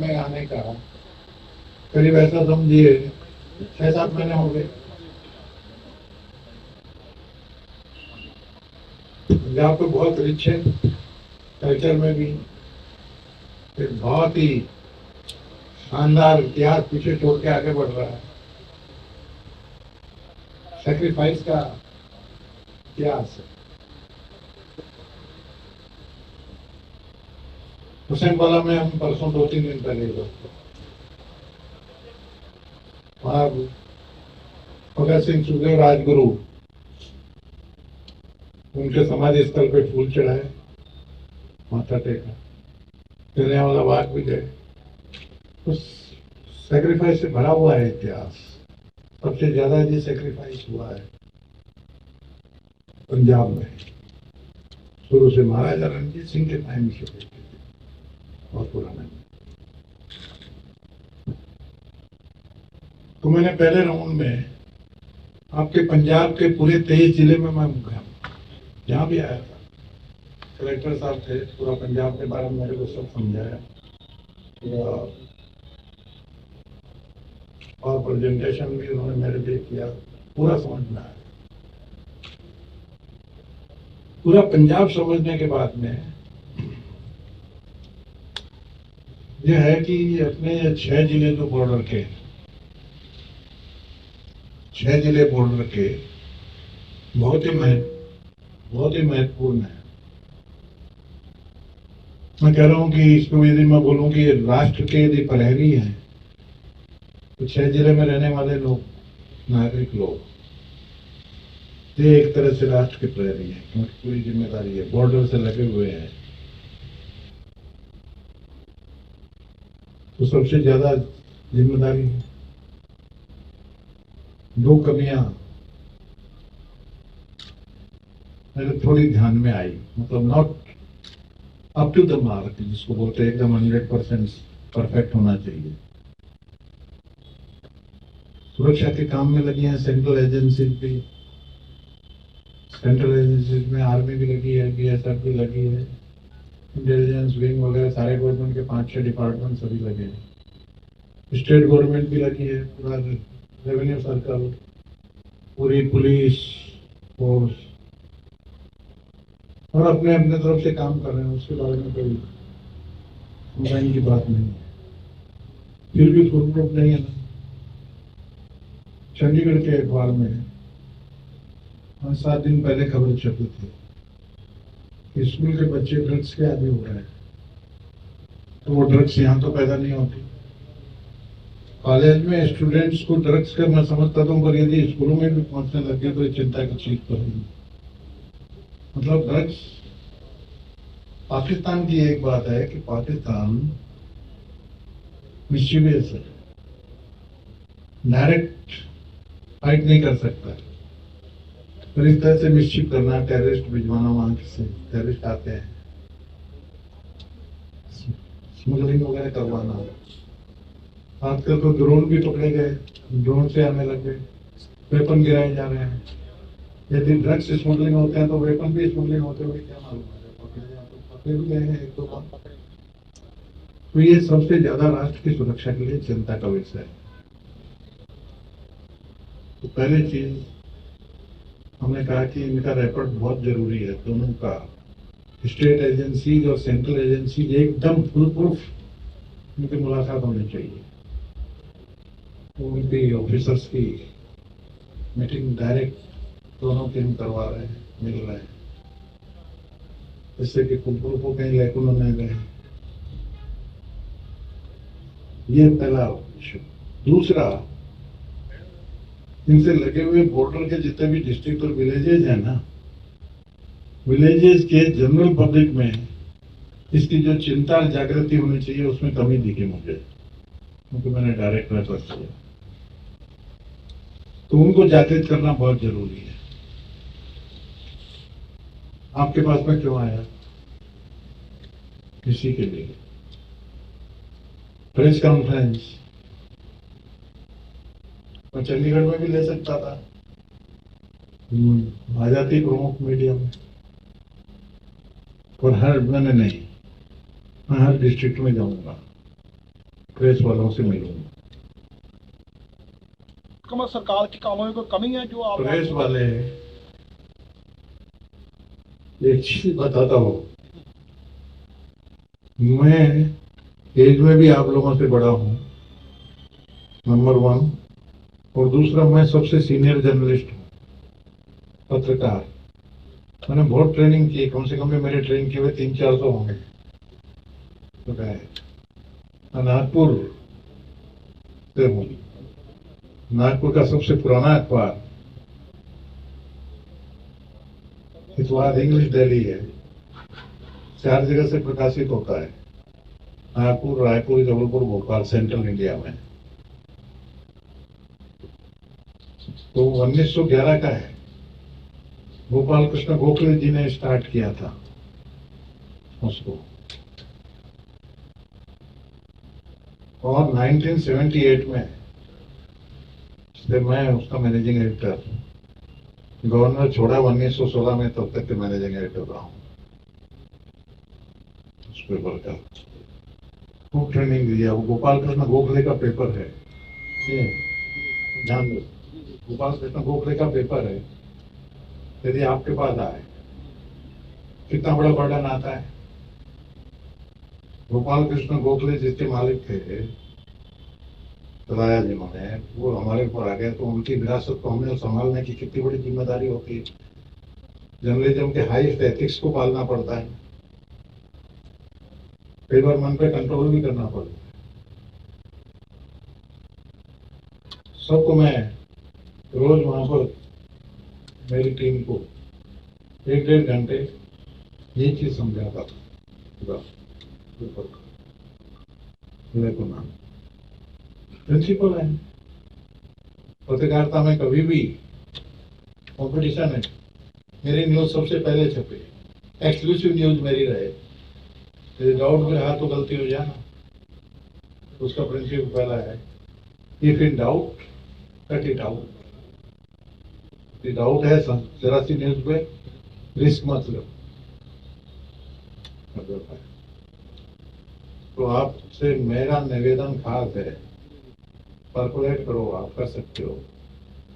में आने का करीब ऐसा समझिए 6-7 महीने हो गए। पंजाब तो बहुत रिच है कल्चर में भी, एक बहुत ही शानदार इतिहास पीछे छोड़ के आगे बढ़ रहा है। सैक्रिफाइस का इतिहास है। हुसैनवाला में हम परसों 2-3 दिन पहले वहां भगत सिंह सुखदेव राजगुरु उनके समाधि स्थल पे फूल चढ़ाए, माथा टेका, जलियांवाला बाग भी गए। उस सैक्रिफाइस से भरा हुआ है इतिहास। सबसे ज्यादा ये सैक्रिफाइस हुआ है पंजाब में, शुरू से महाराजा रणजीत सिंह के टाइम से बहुत पुराना। तो मैंने पहले राउंड में आपके पंजाब के पूरे 23 जिले में मैं गया, जहां भी आया था। कलेक्टर साहब थे, पूरा पंजाब के बारे में मेरे को सब समझाया और प्रेजेंटेशन भी उन्होंने मेरे लिए किया, पूरा समझ में आया। पूरा पंजाब समझने के बाद में यह है कि अपने 6 जिले जो बॉर्डर के 6 जिले बॉर्डर के बहुत ही महत्वपूर्ण है। मैं कह रहा हूं कि इसको यदि मैं बोलूं कि राष्ट्र के यदि प्रहरी हैं तो 6 जिले में रहने वाले लोग, नागरिक लोग, ये एक तरह से राष्ट्र के प्रहरी हैं, क्योंकि पूरी जिम्मेदारी है, बॉर्डर से लगे हुए हैं। तो सबसे ज्यादा जिम्मेदारी है। 2 कमियां मेरे थोड़ी ध्यान में आई, मतलब not up to the mark, जिसको बोलते हैं एकदम 100% परफेक्ट होना चाहिए। सुरक्षा के काम में लगी हैं सेंट्रल एजेंसी भी, सेंट्रल एजेंसी में आर्मी भी लगी है, BSF भी लगी है, इंटेलिजेंस विंग वगैरह सारे गवर्नमेंट के 5-6 डिपार्टमेंट सभी लगे हैं। स्टेट गवर्नमेंट भी लगी है, पूरा रेवेन्यू सर्कल, पूरी पुलिस फोर्स, और अपने अपने तरफ से काम कर रहे हैं, उसके बारे में कोई कंप्लेन की बात नहीं है। फिर भी फुल प्रूफ नहीं है ना। चंडीगढ़ के अखबार में 5-7 दिन पहले खबर छपी थी कि स्कूल के बच्चे ड्रग्स के आदी हो रहे हैं। तो वो ड्रग्स यहाँ तो पैदा नहीं होती। कॉलेज में स्टूडेंट्स को ड्रग्स का मैं समझता हूँ, पर यदि स्कूलों में भी पहुंचने लगे तो चिंता की चीज तो है। मतलब ड्रग्स, पाकिस्तान की एक बात है कि पाकिस्तान मिस्चीवियस है, डायरेक्ट फाइट नहीं कर सकता, पर इस तरह से मिस्चीव करना, टेररिस्ट भिजवाना, वहां से टेररिस्ट आते हैं, स्मगलिंग वगैरह करवाना। आजकल तो ड्रोन भी पकड़े गए, ड्रोन से आने लगे, वेपन गिराए जा रहे हैं। यदि ड्रग्स स्मगलिंग होते हैं तो वेपन भी स्मगलिंग होते हुए क्या मालूम है, पकड़े भी गए हैं 1-2 बार। तो ये सबसे ज्यादा राष्ट्र की सुरक्षा के लिए चिंता का विषय है। तो पहली चीज हमने कहा कि इनका रेकॉर्ड बहुत जरूरी है, दोनों का, स्टेट एजेंसीज और सेंट्रल एजेंसीज एकदम फुल प्रूफ उनकी मुलाकात होनी चाहिए। तो उनकी ऑफिसर्स की मीटिंग डायरेक्ट दोनों टीम करवा रहे हैं, मिल रहे हैं, जिससे कि फुल प्रूफ को कहीं लैकुन न गए। ये पहला इशू। दूसरा, इनसे लगे हुए बॉर्डर के जितने भी डिस्ट्रिक्ट और विलेजेस हैं ना, विलेजेस के जनरल पब्लिक में इसकी जो चिंता जागृति होनी चाहिए उसमें कमी दिखी मुझे, क्योंकि मैंने डायरेक्ट रेफर किया। तो उनको जागृत करना बहुत जरूरी है। आपके पास में क्यों आया? इसी के लिए प्रेस कॉन्फ्रेंस मैं चंडीगढ़ में भी ले सकता था, आ जाती प्रमुख मीडिया में, और मैंने नहीं, मैं हर डिस्ट्रिक्ट में जाऊंगा, प्रेस वालों से मिलूंगा। कमल सरकार के कामों में कोई कमी है जो आप प्रेस वाले, एक चीज बताता हूँ, मैं एज में भी आप लोगों से बड़ा हूँ, नंबर 1, और दूसरा मैं सबसे सीनियर जर्नलिस्ट हूँ, पत्रकार। मैंने बहुत ट्रेनिंग की, कम से कम भी मेरे ट्रेनिंग किए हुए 300-400 होंगे। तो क्या है, नागपुर से हूँ, नागपुर का सबसे पुराना अखबार इतवार इंग्लिश डेली है, 4 जगह से प्रकाशित होता है, नागपुर, रायपुर, जबलपुर, भोपाल, सेंट्रल इंडिया में। तो 1911 का है, गोपाल कृष्ण गोखले जी ने स्टार्ट किया था उसको, और 1978 में से मैं उसका मैनेजिंग एडिटर, गवर्नर छोड़ा 1916 में, तब तक के मैनेजिंग एडिटर रहा हूँ उस पेपर का। खूब ट्रेनिंग दिया। वो गोपाल कृष्ण गोखले का पेपर है, ये ध्यान दो, गोपाल कृष्ण गोखले का पेपर है। यदि आपके पास आए, कितना बड़ा बर्डन आता है। गोपाल कृष्ण गोखले जिसके मालिक थे, बताया जिन्होंने, वो हमारे ऊपर आ गए, तो उनकी विरासत को हमने संभालने की कितनी बड़ी जिम्मेदारी होती है। जर्नलिज्म के हाईएस्ट एथिक्स को पालना पड़ता है, कई बार मन पे कंट्रोल भी करना पड़ता है। सबको मैं रोज वहां पर मेरी टीम को 1-1.5 घंटे ये चीज समझाता था। प्रिंसिपल है पत्रकारिता में, कभी भी कंपटीशन है, मेरी न्यूज सबसे पहले छपे, एक्सक्लूसिव न्यूज मेरी रहे। यदि डाउट में रहा तो गलती हो जाना, उसका प्रिंसिपल पहला है, if in doubt cut it out. Doubt है जरा सी न्यूज पे, रिस्क मत लो। तो आपसे मेरा निवेदन खास है, परकोलेट करो, आप कर सकते हो,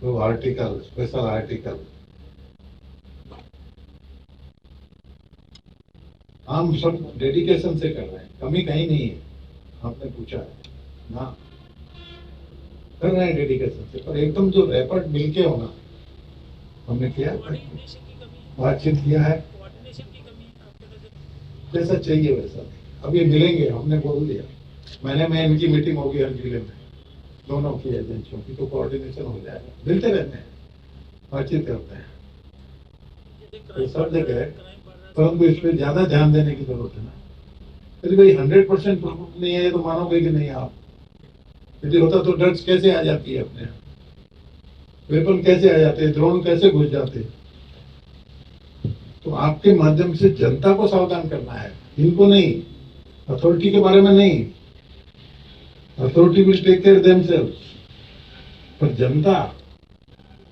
तो आर्टिकल, स्पेशल आर्टिकल हम सब डेडिकेशन से कर रहे हैं, कमी कहीं नहीं है। आपने पूछा है ना, कर रहे हैं डेडिकेशन से, पर एकदम जो रैपर्ड मिलके होना, हमने किया, बातचीत किया है, जैसा चाहिए वैसा। अब ये मिलेंगे, हमने बोल दिया, महीने में इनकी मीटिंग होगी हर जिले में, दोनों की एजेंसियों की, तो कोऑर्डिनेशन हो जाएगा। मिलते रहते हैं, बातचीत करते हैं, तो सब जगह, परंतु इस पर ज्यादा ध्यान देने की जरूरत है ना। यदि भाई 100% प्रूफ नहीं है तो मानोगे कि नहीं आप। यदि होता तो ड्रग्स कैसे आ जाती है अपने, वेपन कैसे आ जाते हैं, ड्रोन कैसे घुस जाते हैं। तो आपके माध्यम से जनता को सावधान करना है, इनको नहीं, अथॉरिटी के बारे में नहीं। Authority will take care themselves, पर जनता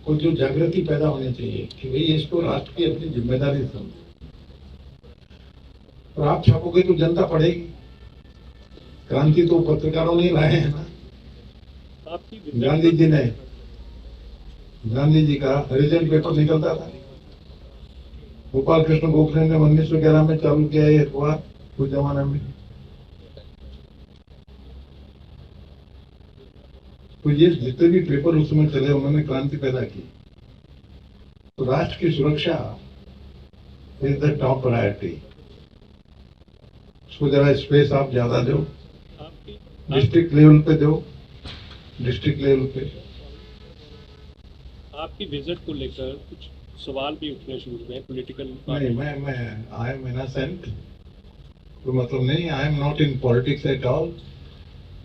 को जो जागृति पैदा होनी चाहिए कि भाई इसको राष्ट्र की अपनी जिम्मेदारी समझे। और आप छापोगे तो जनता पढ़ेगी। क्रांति तो पत्रकारों ने लाए हैं ना। गांधी जी का हरिजन पेपर निकलता था, गोपाल कृष्ण गोखले ने 1911 में चालू किया ये अखबार, उस जमाने में। तो ये जितने भी पेपर उस समय चले, उन्होंने क्रांति पैदा की। तो राष्ट्र की सुरक्षा इज द टॉप प्रायोरिटी। उसको जरा स्पेस आप ज्यादा दो, डिस्ट्रिक्ट लेवल पे दो, डिस्ट्रिक्ट लेवल पे। आपकी विजिट को लेकर कुछ सवाल भी उठने शुरू हुए पॉलिटिकल। नहीं, मैं आई एम इनोसेंट, तो मतलब नहीं, I am not in politics at all.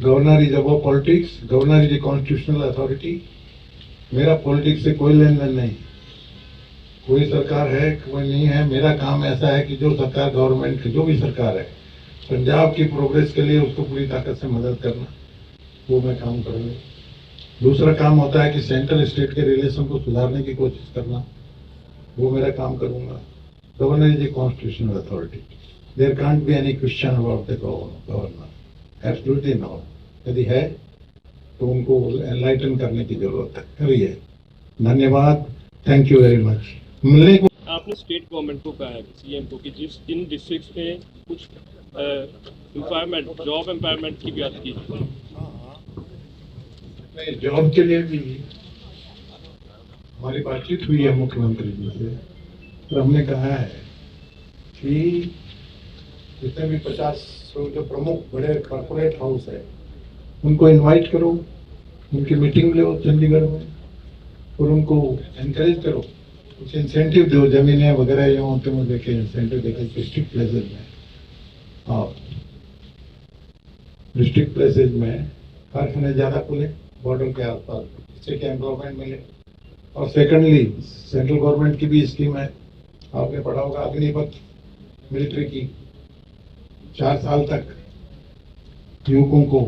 Governor is above politics, governor is a constitutional authority. मेरा पॉलिटिक्स से कोई लेन देन नहीं। कोई सरकार है, कोई नहीं है, मेरा काम ऐसा है कि जो सरकार, गवर्नमेंट जो भी सरकार है, पंजाब की प्रोग्रेस के लिए उसको पूरी ताकत से मदद करना, वो मैं काम करूंगा। दूसरा काम होता है कि सेंट्रल स्टेट के रिलेशन को सुधारने की कोशिश करना, वो मेरा काम करूंगा। Governor is a constitutional authority, there can't be any question about the governor, absolutely not. यदि है तो उनको एनलाइटन करने की जरूरत है, करिए। धन्यवाद, थैंक यू वेरी मच। मिलने को आपने स्टेट गवर्नमेंट को कहा है, सीएम को, कि जिस इन डिस्ट्रिक्ट्स में कुछ एम्पावरमेंट, जॉब एम्पावरमेंट की बात की। नहीं, जॉब के लिए भी हमारी बातचीत हुई है मुख्यमंत्री जी से, तो हमने कहा है कि जितने भी 50 जो प्रमुख बड़े कॉर्पोरेट हाउस है उनको इनवाइट करो, उनकी मीटिंग लो चंडीगढ़ में और उनको एनकरेज करो, कुछ इंसेंटिव दो, जमीनें वगैरह यहाँ होते हैं देखे इंसेंटिव देखे डिस्ट्रिक्ट प्लेसेज में। और डिस्ट्रिक्ट प्लेसेज में कारखाने ज्यादा खुले बॉर्डर के आसपास, इससे क्या एम्प्लॉयमेंट मिले। और सेकेंडली सेंट्रल गवर्नमेंट की भी स्कीम है, आपने पढ़ा होगा, अग्निपथ मिलिट्री की, 4 साल तक युवकों को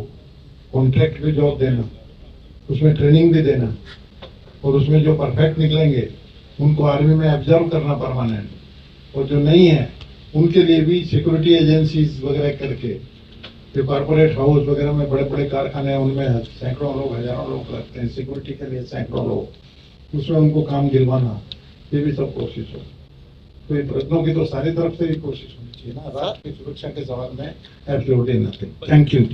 कॉन्ट्रैक्ट पे जॉब देना, उसमें ट्रेनिंग भी देना, और उसमें जो परफेक्ट निकलेंगे उनको आर्मी में ऑब्जर्व करना परमानेंट, और जो नहीं है उनके लिए भी सिक्योरिटी एजेंसीज वगैरह करके, जो कॉर्पोरेट हाउस वगैरह में बड़े बड़े कारखाने हैं उनमें सैकड़ों लोग, हजारों लोग लगते हैं, सिक्योरिटी के लिए सैकड़ों लोग, उसमें उनको काम दिलवाना, ये भी सब कोशिश हो। तो ये प्रश्नों की तो सारी तरफ से भी कोशिश होनी चाहिए ना, राष्ट्र की सुरक्षा के सवाल में एब्सोल्युटली नथिंग। Thank you.